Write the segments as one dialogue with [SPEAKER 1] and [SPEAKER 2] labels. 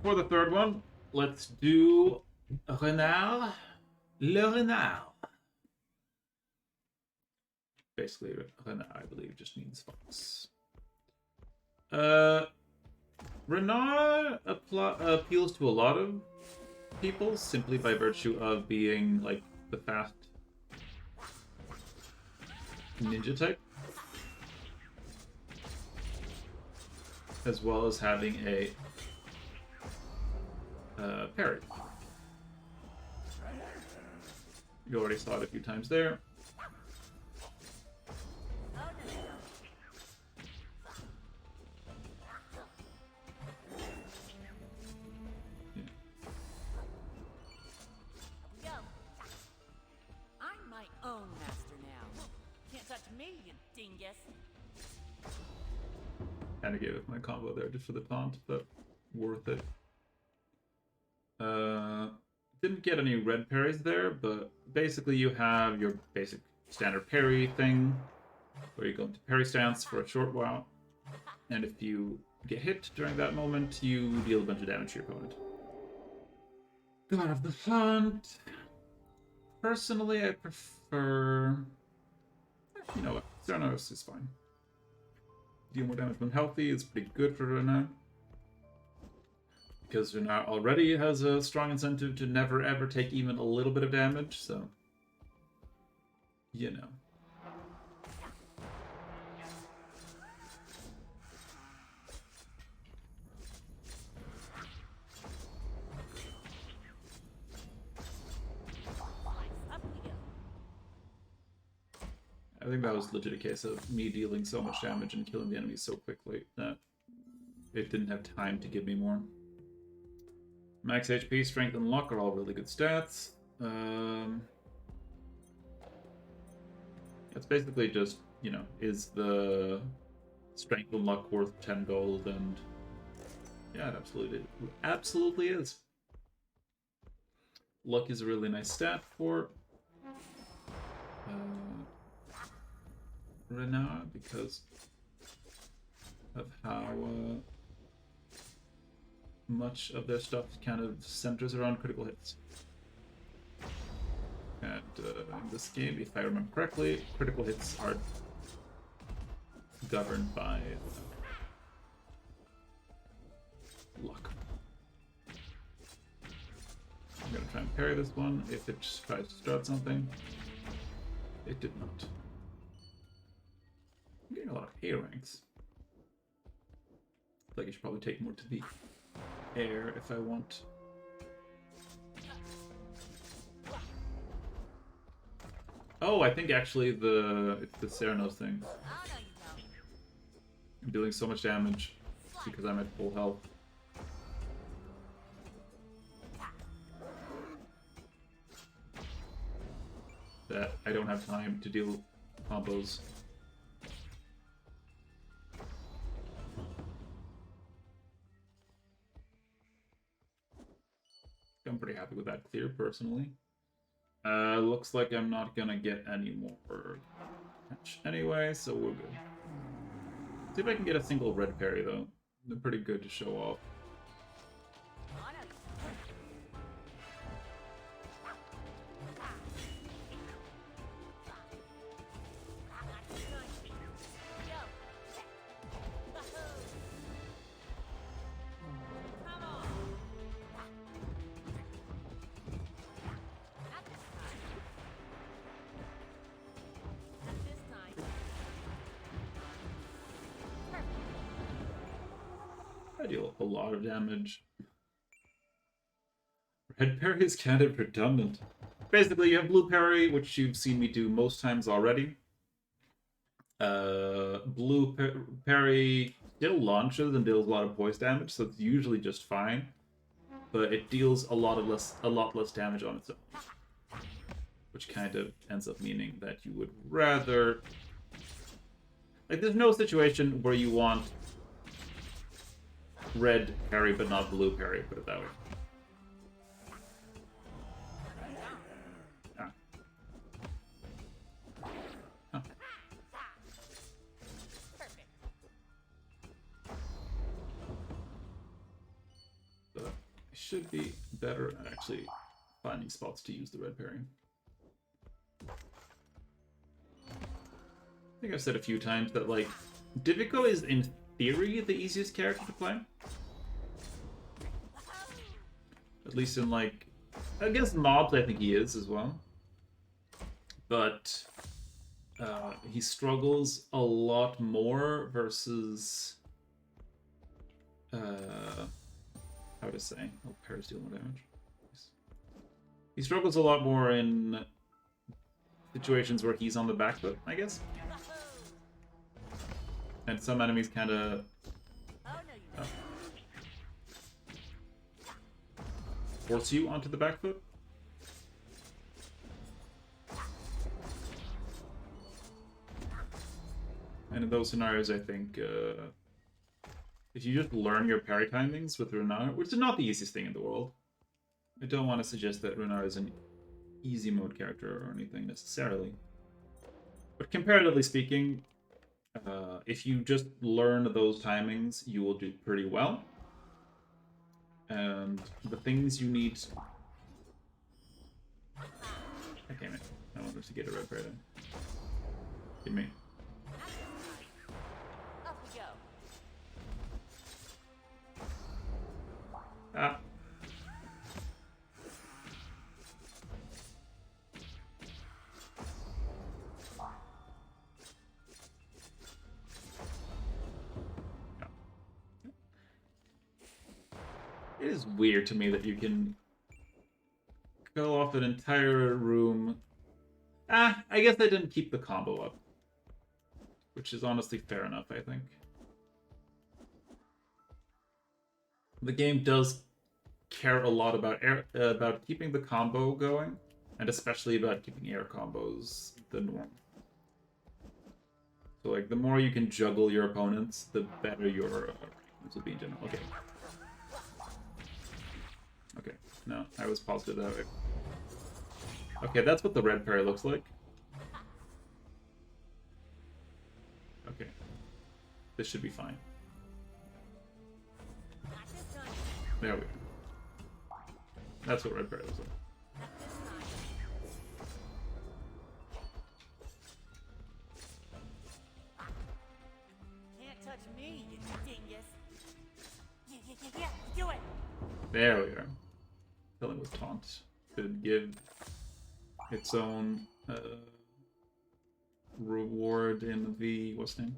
[SPEAKER 1] for the third one, let's do Renard. Le Renard. Basically, Renard, I believe, just means fox. Renard appeals to a lot of people simply by virtue of being like the fast ninja type, as well as having a parry. You already saw it a few times there. Kind of gave it my combo there just for the taunt, but worth it. Didn't get any red parries there, but basically you have your basic standard parry thing, where you go into parry stance for a short while, and if you get hit during that moment, you deal a bunch of damage to your opponent. God of the Hunt. Personally, I prefer... You know what? Xernos is fine. Deal more damage when healthy is pretty good for Renart. Because Renart already has a strong incentive to never ever take even a little bit of damage, so... You know. I think that was legit a case of me dealing so much damage and killing the enemies so quickly that it didn't have time to give me more. Max HP, Strength, and Luck are all really good stats. It's basically just, you know, is the Strength and Luck worth 10 gold? And yeah, it absolutely is. Luck is a really nice stat for Renart because of how much of their stuff kind of centers around critical hits. And in this game, if I remember correctly, critical hits are governed by luck. I'm gonna try and parry this one. If it just tries to start something, it did not. I'm getting a lot of A ranks. I feel like I should probably take more to the air if I want. Oh, I think actually it's the Ceranos thing. I'm doing so much damage because I'm at full health. That I don't have time to deal combos. I'm pretty happy with that clear, personally. Looks like I'm not gonna get any more catch anyway, so we're good. See if I can get a single red parry, though. They're pretty good to show off. I deal a lot of damage. Red parry is kind of redundant. Basically, you have blue parry, which you've seen me do most times already. Blue parry still launches and deals a lot of poise damage, so it's usually just fine. But it deals a lot less damage on its own, which kind of ends up meaning that you would rather... Like, there's no situation where you want red parry but not blue parry, put it that way. Ah. Huh. should be better at actually finding spots to use the red parry. I think I've said a few times that, like, Difficult is, in theory, the easiest character to play. At least in, like... Against mobs, I think he is, as well. But... he struggles a lot more versus... how to say? Oh, parries deal more damage. He struggles a lot more in situations where he's on the back foot, I guess. And some enemies kind of force you onto the back foot. And in those scenarios, I think if you just learn your parry timings with Renart, which is not the easiest thing in the world. I don't want to suggest that Renart is an easy mode character or anything necessarily. But comparatively speaking, if you just learn those timings, you will do pretty well. And the things you need... Okay, man. I wanted to get a red parry then. Give me. Ah. It is weird to me that you can go off an entire room. I guess I didn't keep the combo up. Which is honestly fair enough, I think. The game does care a lot about keeping the combo going, and especially about keeping air combos the norm. So, like, the more you can juggle your opponents, the better your will be in general. Okay. Okay, no, I was positive that way. Okay, that's what the red parry looks like. Okay. This should be fine. There we go. That's what red parry looks like.
[SPEAKER 2] Can't touch me, you dingus. Yeah, do it.
[SPEAKER 1] There we are. Killing with taunt could give its own reward in the what's the name?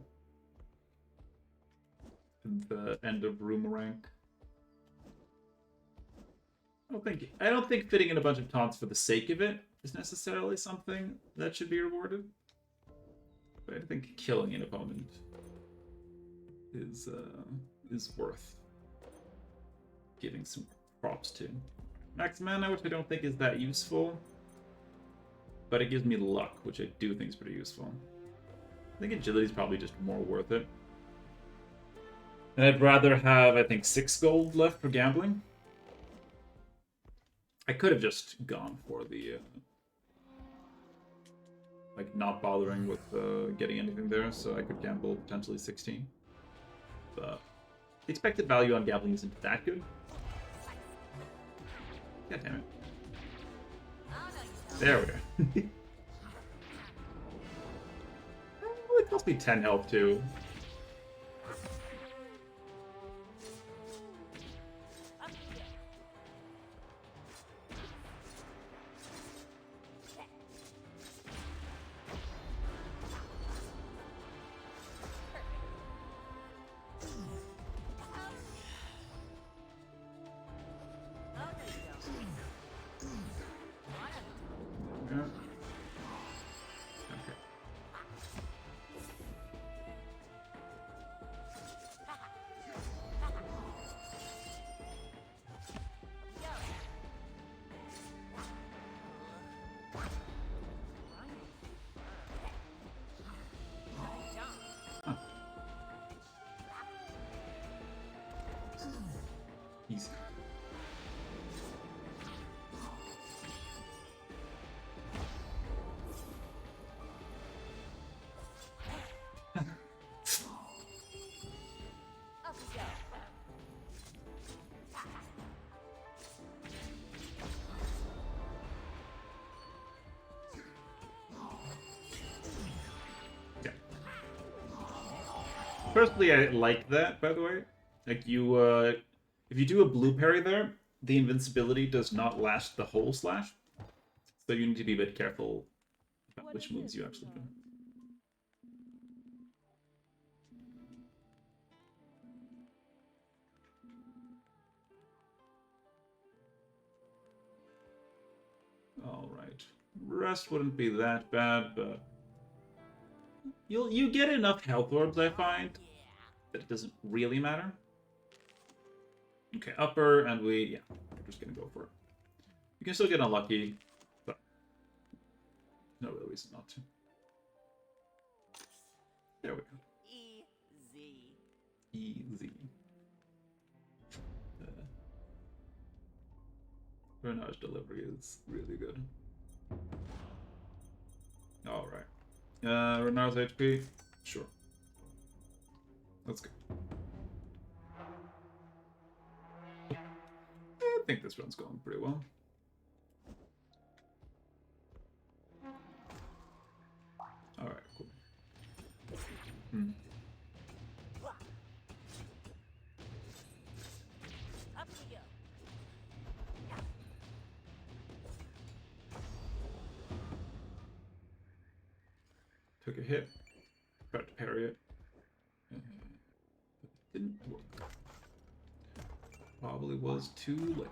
[SPEAKER 1] In the end of room rank. I don't think fitting in a bunch of taunts for the sake of it is necessarily something that should be rewarded. But I think killing an opponent is worth giving some props to. Max mana, which I don't think is that useful, but it gives me luck, which I do think is pretty useful. I think agility is probably just more worth it. And I'd rather have, I think, 6 gold left for gambling. I could have just gone for the, like, not bothering with getting anything there, so I could gamble potentially 16. But the expected value on gambling isn't that good. God damn it. There we go. Oh, it cost me 10 health too. Easy. Personally, I like that, by the way. Like, if you do a blue parry there, the invincibility does not last the whole slash. So you need to be a bit careful about which moves you actually do. Alright. Rest wouldn't be that bad, but you get enough health orbs, I find, that it doesn't really matter. Okay, upper, and we're just gonna go for it. You can still get unlucky, but no real reason not to. There we go.
[SPEAKER 2] Easy.
[SPEAKER 1] Easy. Renart's delivery is really good. Alright. Renart's HP? Sure. Let's go. I think this run's going pretty well. Alright, cool.
[SPEAKER 2] Up we go.
[SPEAKER 1] Took a hit. Tried to parry it. But it didn't work. Probably was too late.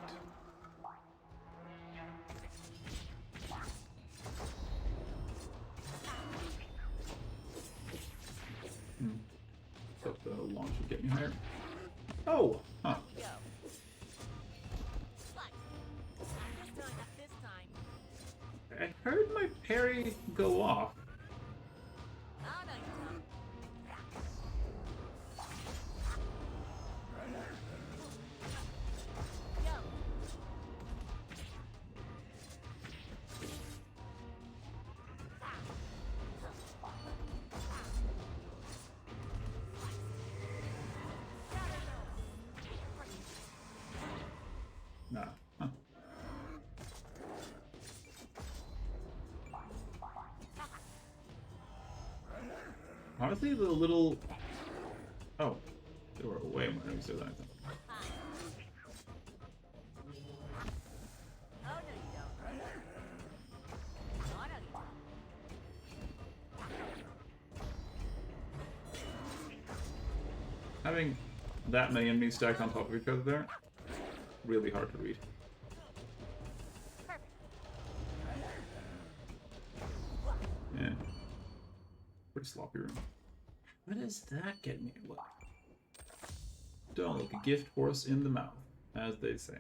[SPEAKER 1] Thought the launch would get me higher. Oh! Huh.
[SPEAKER 2] Go. Slice. Not this time.
[SPEAKER 1] I heard my parry go off.
[SPEAKER 2] Oh, no, you don't. Go.
[SPEAKER 1] Nah. Huh. Honestly, the little... Oh. They were way more enemies there than I thought.
[SPEAKER 2] Oh, no, you don't. Oh, no, you don't.
[SPEAKER 1] Having that many enemies stacked on top of each other there, really hard to read.
[SPEAKER 2] Perfect.
[SPEAKER 1] Yeah. Pretty sloppy room. What does that get me? What? Don't look a gift horse in the mouth, as they say.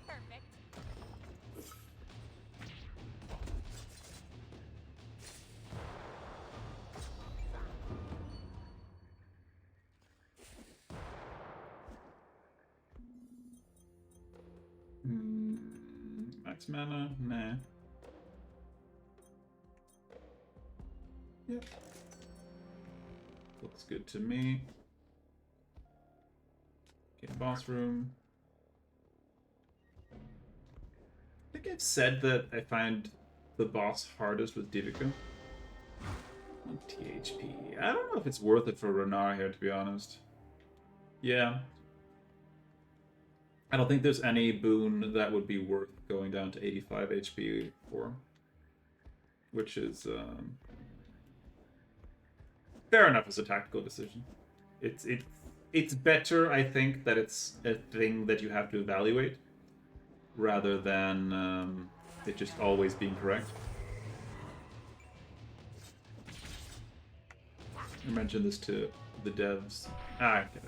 [SPEAKER 2] Perfect.
[SPEAKER 1] Max mana? Nah. Yep. Looks good to me. Okay, boss room. I think I've said that I find the boss hardest with Divika. THP. I don't know if it's worth it for Renart here, to be honest. Yeah. I don't think there's any boon that would be worth going down to 85 HP for. Which is, fair enough as a tactical decision. It's better, I think, that it's a thing that you have to evaluate, rather than it just always being correct. I mentioned this to the devs. Ah, okay.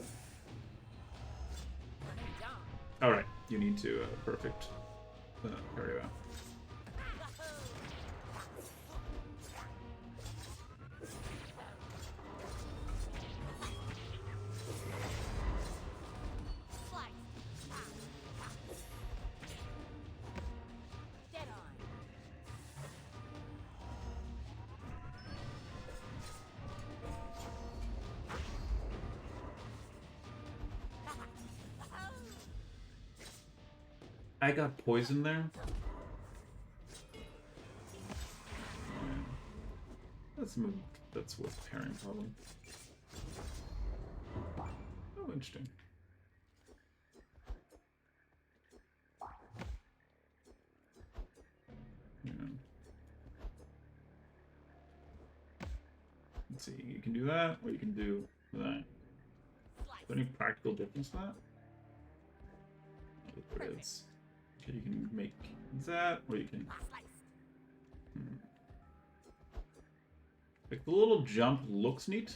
[SPEAKER 1] Alright, you need to perfect parry that.
[SPEAKER 2] Dead on.
[SPEAKER 1] I got poison there. Yeah. That's a move that's worth parrying, probably. Oh, interesting. Yeah. Let's see, you can do that, or you can do that. Is there any practical difference to that? Oh, there is. Okay, you can make that, or you can... Like, the little jump looks neat,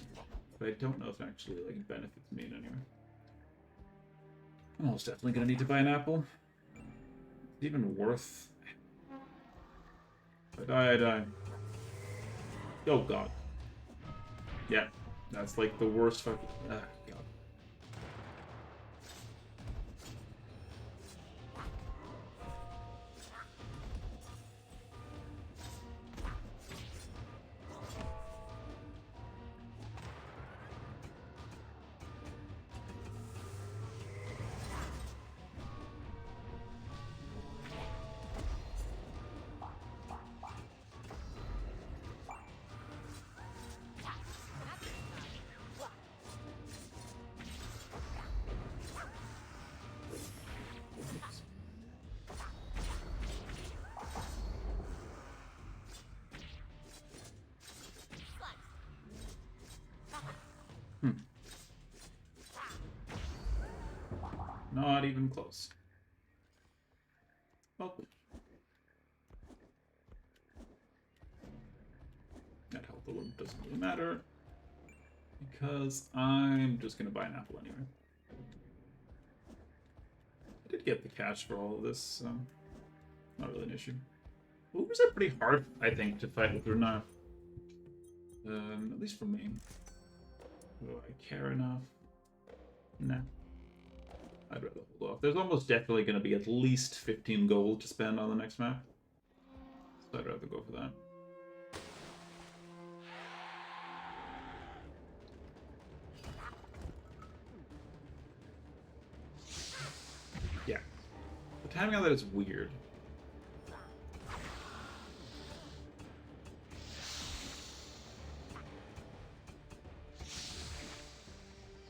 [SPEAKER 1] but I don't know if it actually, like, benefits me in any way. I'm almost definitely gonna need to buy an apple. It's even worth... I die. Oh, God. Yeah, that's, like, the worst fucking... God. Not even close. Oh. That health orb doesn't really matter, because I'm just going to buy an apple anyway. I did get the cash for all of this, so not really an issue. Ogres are pretty hard, I think, to fight with Renart. At least for me. Do I care enough? Nah. I'd rather hold off. There's almost definitely going to be at least 15 gold to spend on the next map. So I'd rather go for that. Yeah. The timing on that is weird.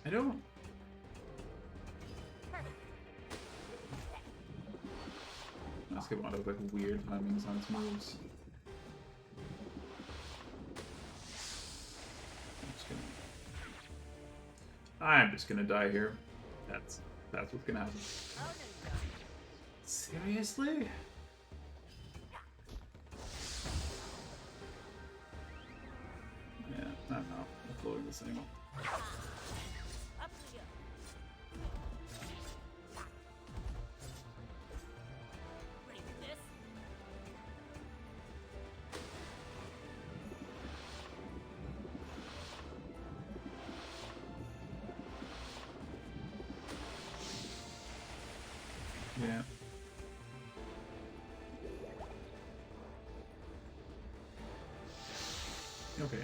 [SPEAKER 1] I don't... Let's get one of like weird timings on its moves. I'm just gonna die here. That's what's gonna happen. Seriously? Yeah, I don't know. I'm floating the same. Yeah. Okay.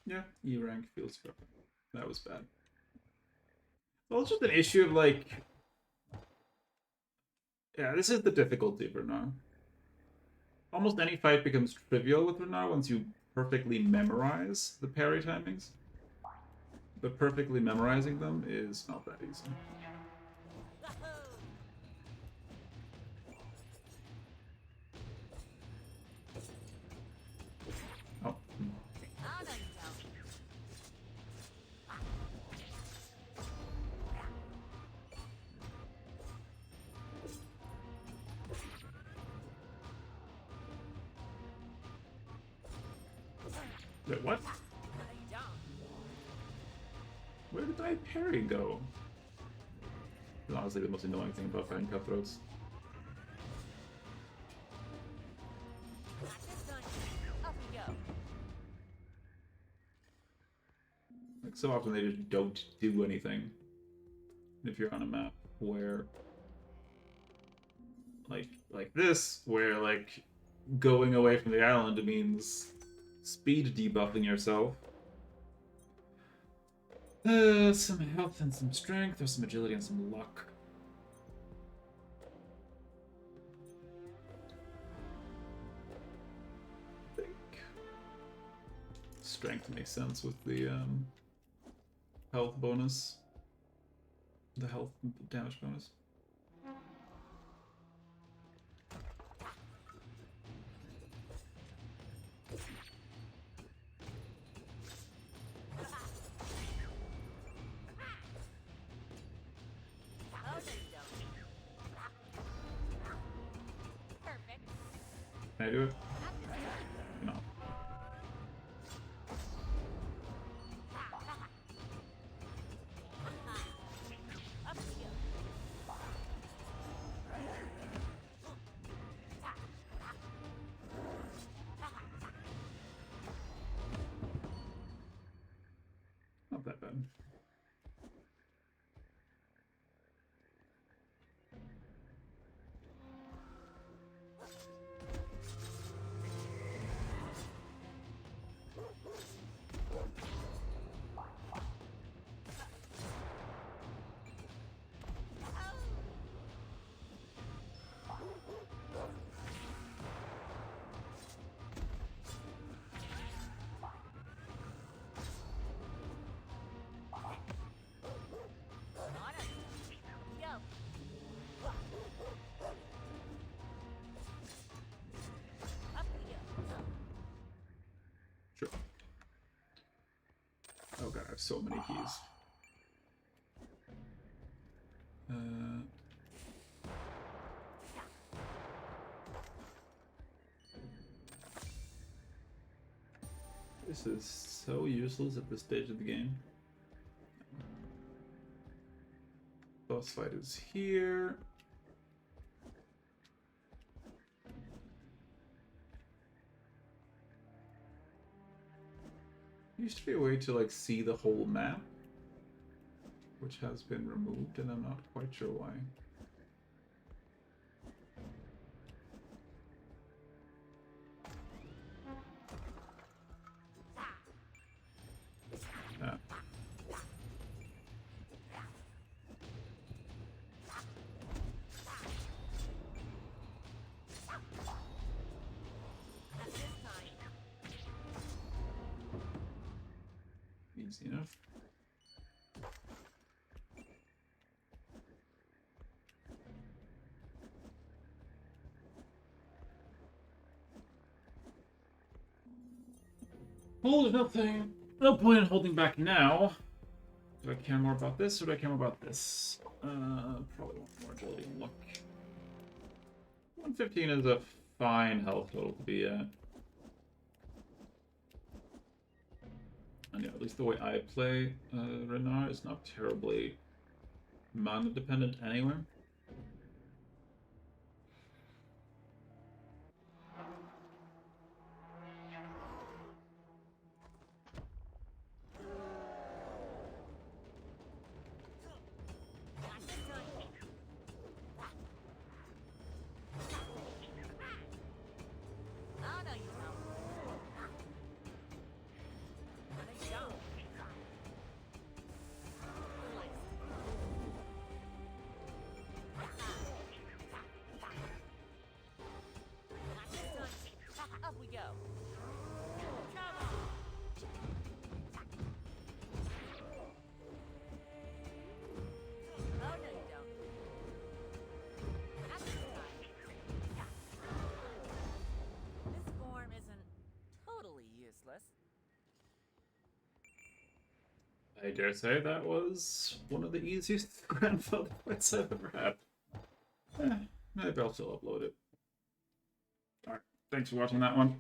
[SPEAKER 1] Yeah, E rank feels good. That was bad. Well, it's just an issue of like... Yeah, this is the difficulty of Renart. Almost any fight becomes trivial with Renart once you perfectly memorize the parry timings. But perfectly memorizing them is not that easy. Oh. Wait, what? Where did my parry go? It's honestly the most annoying thing about fighting cutthroats. Like, so often they just don't do anything. If you're on a map where like this, where like going away from the island means speed debuffing yourself. Some health and some strength. There's some agility and some luck. I think strength makes sense with the health bonus. The health damage bonus. Can I do it? No. Not that bad. Sure. Oh god, I have so many keys. This is so useless at this stage of the game. Boss fight is here. There used to be a way to like see the whole map, which has been removed, and I'm not quite sure why. Ah. Easy enough. Hold nothing. No point in holding back now. Do I care more about this or do I care more about this? Probably want more agility and luck. 115 is a fine health total to be at. And yeah, at least the way I play Renart is not terribly mana dependent anyway. I dare say that was one of the easiest grandfather fights I've ever had. Maybe I'll still upload it. Alright, thanks for watching that one.